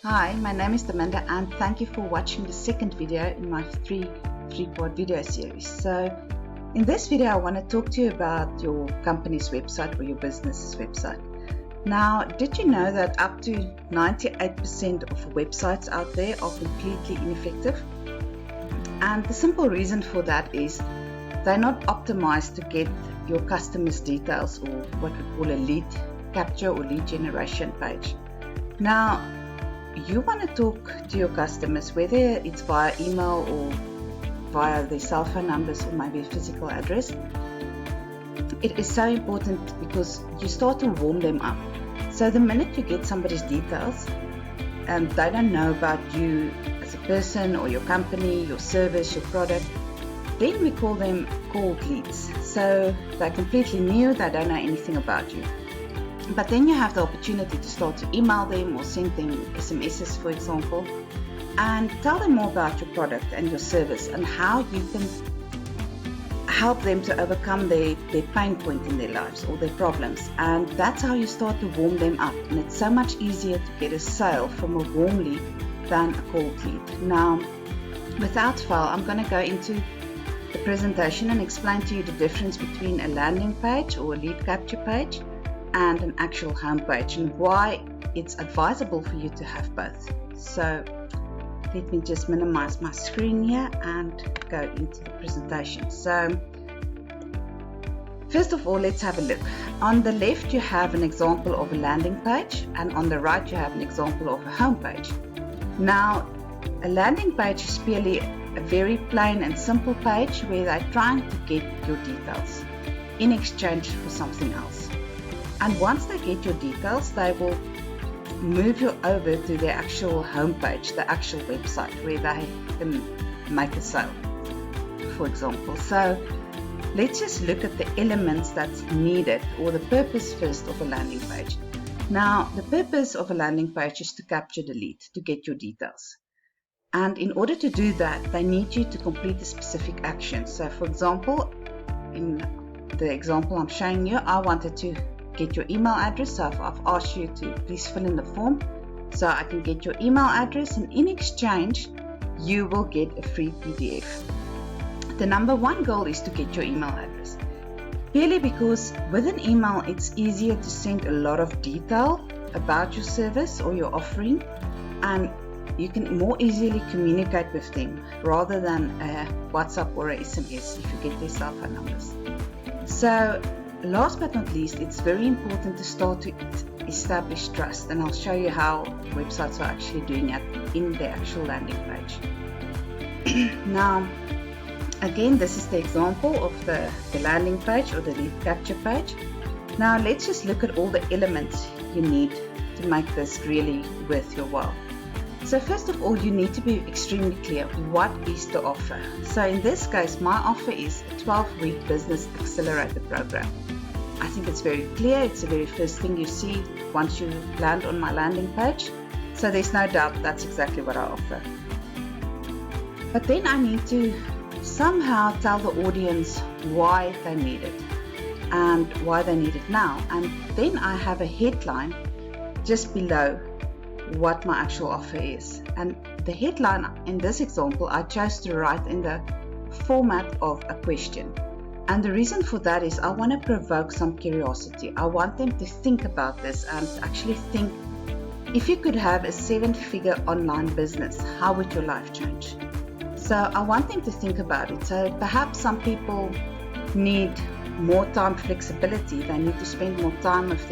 Hi, my name is Amanda and thank you for watching the second video in my three-part video series. So in this video I want to talk to you about your company's website or your business's website. Now, did you know that up to 98% of websites out there are completely ineffective? And the simple reason for that is they're not optimized to get your customers' details, or what we call a lead capture or lead generation page. Now, you want to talk to your customers, whether it's via email or via their cell phone numbers or maybe a physical address. It is so important because you start to warm them up. So the minute you get somebody's details and they don't know about you as a person or your company, your service, your product, then we call them cold leads. So they're completely new, they don't know anything about you. But then you have the opportunity to start to email them or send them SMSs, for example, and tell them more about your product and your service and how you can help them to overcome their pain point in their lives or their problems. And that's how you start to warm them up. And it's so much easier to get a sale from a warm lead than a cold lead. Now, without fail, I'm going to go into the presentation and explain to you the difference between a landing page or a lead capture page and an actual homepage, and why it's advisable for you to have both. So let me just minimize my screen here and go into the presentation. So first of all, let's have a look. On the left you have an example of a landing page, and on the right you have an example of a homepage. Now, a landing page is purely a very plain and simple page where they're trying to get your details in exchange for something else. And once they get your details, they will move you over to their actual homepage, the actual website where they can make a sale, for example. So let's just look at the elements that's needed, or the purpose first of a landing page. Now, the purpose of a landing page is to capture the lead, to get your details. And in order to do that, they need you to complete a specific action. So for example, in the example I'm showing you, I wanted to get your email address. So I've asked you to please fill in the form so I can get your email address, and in exchange you will get a free PDF. The number one goal is to get your email address, purely because with an email it's easier to send a lot of detail about your service or your offering, and you can more easily communicate with them rather than a WhatsApp or a SMS if you get their cell phone numbers. So last but not least, it's very important to start to establish trust, and I'll show you how websites are actually doing it in the actual landing page. Now, again, this is the example of the landing page or the lead capture page. Now, let's just look at all the elements you need to make this really worth your while. So first of all, you need to be extremely clear what is the offer. So in this case, my offer is a 12-week business accelerator program. I think it's very clear. It's the very first thing you see once you land on my landing page. So there's no doubt that's exactly what I offer. But then I need to somehow tell the audience why they need it and why they need it now. And then I have a headline just below what my actual offer is. And the headline in this example I chose to write in the format of a question. And the reason for that is I want to provoke some curiosity. I want them to think about this and actually think, if you could have a 7-figure online business, how would your life change? So I want them to think about it. So perhaps some people need more time flexibility. They need to spend more time with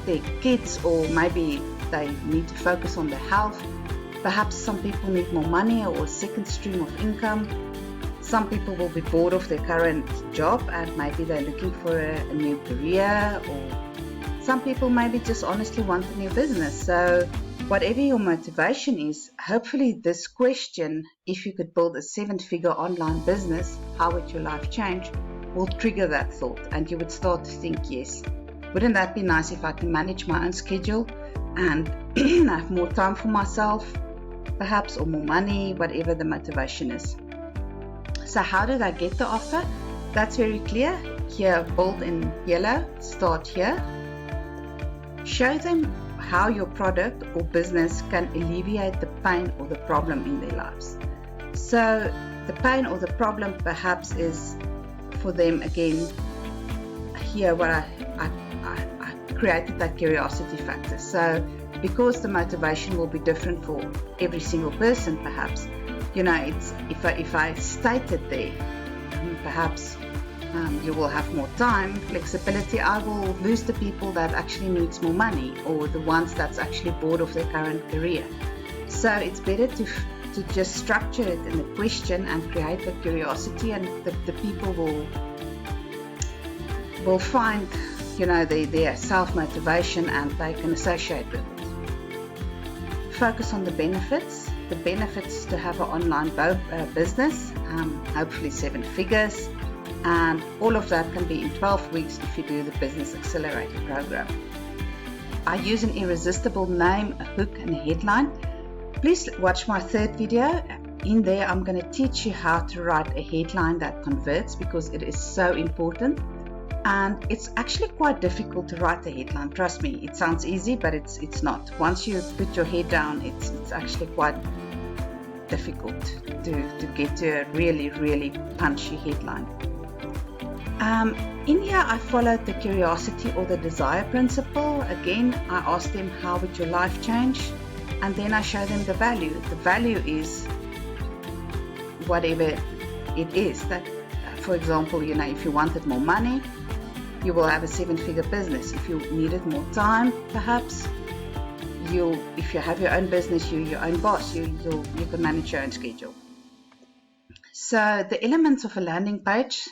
their kids, or maybe they need to focus on their health. Perhaps some people need more money or a second stream of income. Some people will be bored of their current job and maybe they're looking for a new career, or some people maybe just honestly want a new business. So whatever your motivation is, hopefully this question, if you could build a 7-figure online business, how would your life change, will trigger that thought, and you would start to think, yes, wouldn't that be nice if I can manage my own schedule and have more time for myself, perhaps, or more money, whatever the motivation is. So how did I get the offer? That's very clear. Here, bold in yellow, start here. Show them how your product or business can alleviate the pain or the problem in their lives. So the pain or the problem perhaps is for them, again, here where I created that curiosity factor. So because the motivation will be different for every single person, perhaps, it's if I state it there, perhaps you will have more time, flexibility. I will lose the people that actually needs more money, or the ones that's actually bored of their current career. So it's better to just structure it in a question and create the curiosity, and the people will find their self-motivation and they can associate with it. Focus on the benefits. The benefits to have an online business, hopefully 7 figures, and all of that can be in 12 weeks if you do the Business Accelerator program. I use an irresistible name, a hook and a headline. Please watch my 3rd video. In there I'm going to teach you how to write a headline that converts, because it is so important. And it's actually quite difficult to write a headline. Trust me, it sounds easy, but it's not. Once you put your head down, it's actually quite difficult to get to a really, really punchy headline. In here, I followed the curiosity or the desire principle. Again, I asked them, how would your life change? And then I show them the value. The value is whatever it is. That, for example, if you wanted more money, you will have a 7-figure business. If you needed more time, perhaps, if you have your own business, you're your own boss, you can manage your own schedule. So the elements of a landing page,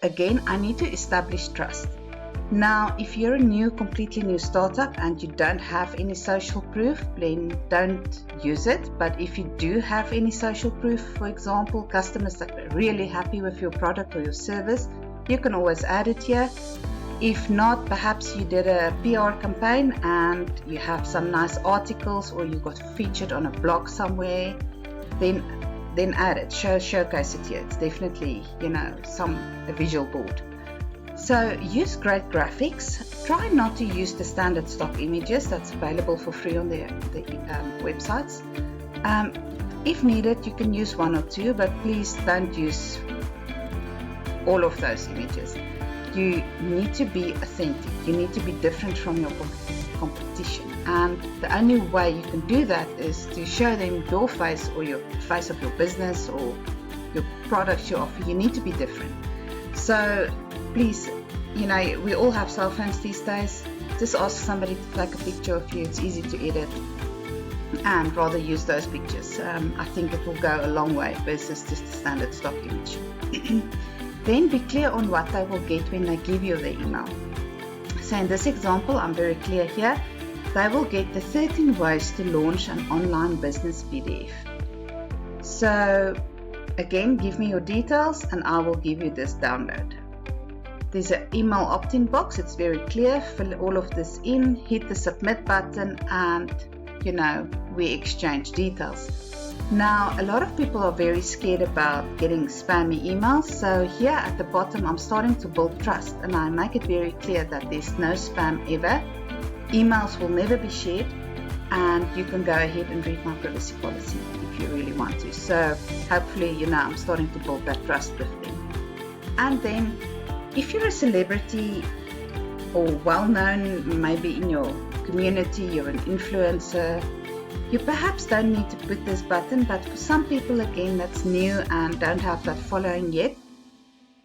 again, I need to establish trust. Now, if you're a completely new startup and you don't have any social proof, then don't use it. But if you do have any social proof, for example, customers that are really happy with your product or your service, you can always add it here. If not, perhaps you did a PR campaign and you have some nice articles, or you got featured on a blog somewhere, then add it, showcase it here. It's definitely, a visual board. So use great graphics. Try not to use the standard stock images that's available for free on the websites. If needed, you can use 1 or 2, but please don't use all of those images. You need to be authentic. You need to be different from your competition. And the only way you can do that is to show them your face, or your face of your business, or your products you offer. You need to be different. So please, we all have cell phones these days. Just ask somebody to take a picture of you. It's easy to edit, and rather use those pictures. I think it will go a long way versus just a standard stock image. Then be clear on what they will get when they give you the email. So in this example, I'm very clear here. They will get the 13 ways to launch an online business PDF. So again, give me your details and I will give you this download. There's an email opt-in box. It's very clear. Fill all of this in, hit the submit button, and we exchange details. Now, a lot of people are very scared about getting spammy emails. So here at the bottom, I'm starting to build trust, and I make it very clear that there's no spam ever. Emails will never be shared, and you can go ahead and read my privacy policy if you really want to. So hopefully, I'm starting to build that trust with them. And then if you're a celebrity or well-known, maybe in your community, you're an influencer, you perhaps don't need to put this button, but for some people, again, that's new and don't have that following yet,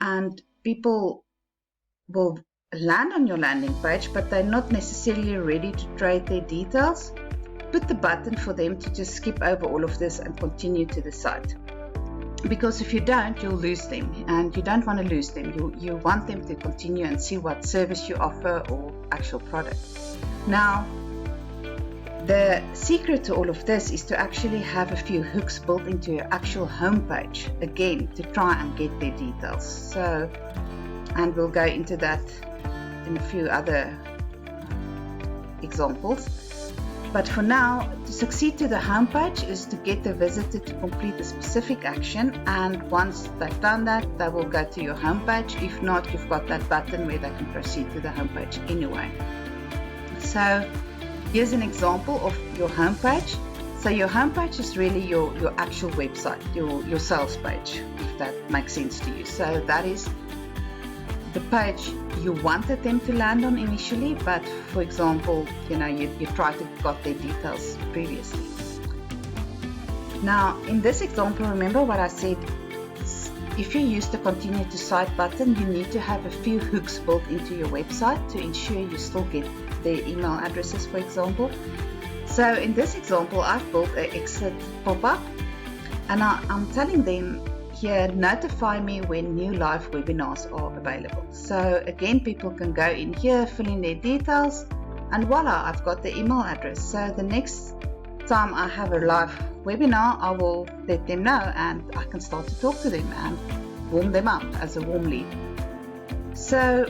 and people will land on your landing page, but they're not necessarily ready to trade their details, put the button for them to just skip over all of this and continue to the site. Because if you don't, you'll lose them, and you don't want to lose them. You want them to continue and see what service you offer or actual product. Now, the secret to all of this is to actually have a few hooks built into your actual homepage, again, to try and get their details. So, and we'll go into that in a few other examples. But for now, to succeed to the homepage is to get the visitor to complete a specific action, and once they've done that, they will go to your homepage. If not, you've got that button where they can proceed to the homepage anyway. So Here's an example of your homepage. So your homepage is really your actual website, your sales page, if that makes sense to you. So that is the page you wanted them to land on initially, but for example, you tried to got their details previously. Now, in this example, remember what I said, if you use the continue to site button, you need to have a few hooks built into your website to ensure you still get their email addresses, for example. So in this example, I've built an exit pop-up, and I'm telling them here, notify me when new live webinars are available. So again, people can go in here, fill in their details, and voila, I've got the email address. So the next time I have a live webinar, I will let them know and I can start to talk to them and warm them up as a warm lead. So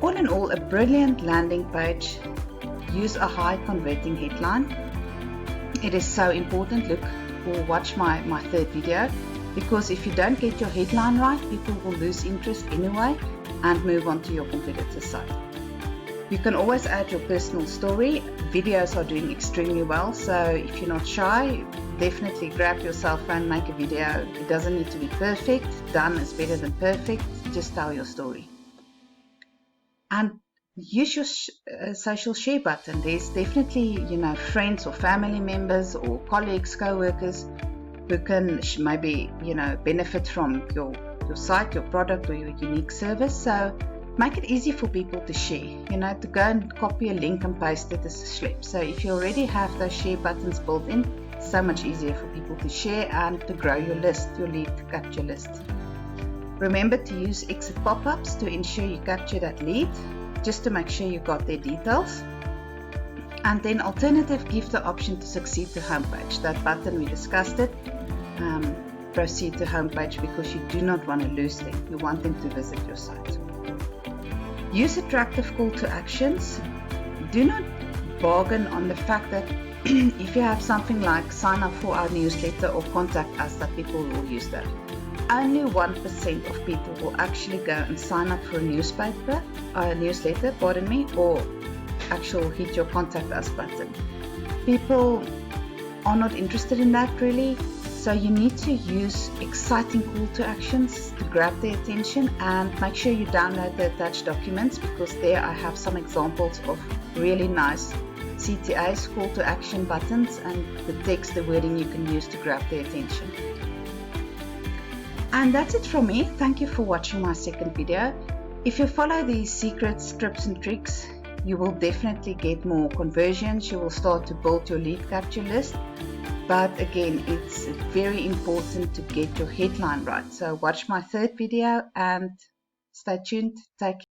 all in all, a brilliant landing page. Use a high converting headline. It is so important. Look or watch my third video, because if you don't get your headline right, people will lose interest anyway and move on to your competitor's site. You can always add your personal story. Videos are doing extremely well, so if you're not shy, definitely grab your cell phone, make a video. It doesn't need to be perfect. Done is better than perfect. Just tell your story. And use your social share button. There's definitely, friends or family members or colleagues, co-workers who can maybe, benefit from your site, your product, or your unique service. So make it easy for people to share. To go and copy a link and paste it is a schlep. So if you already have those share buttons built in, it's so much easier for people to share and to grow your list, your lead capture list. Remember to use exit pop-ups to ensure you capture that lead, just to make sure you got their details. And then alternative, give the option to succeed to homepage. That button, we discussed it. Proceed to homepage, because you do not want to lose them. You want them to visit your site. Use attractive call to actions. Do not bargain on the fact that if you have something like sign up for our newsletter or contact us, that people will use that. Only 1% of people will actually go and sign up for a newsletter, or actual hit your contact us button. People are not interested in that really, so you need to use exciting call to actions to grab their attention, and make sure you download the attached documents, because there I have some examples of really nice CTAs, call to action buttons, and the text, the wording you can use to grab their attention. And that's it from me. Thank you for watching my second video. If you follow these secrets, tips and tricks, you will definitely get more conversions. You will start to build your lead capture list. But again, it's very important to get your headline right. So watch my third video and stay tuned. Take care.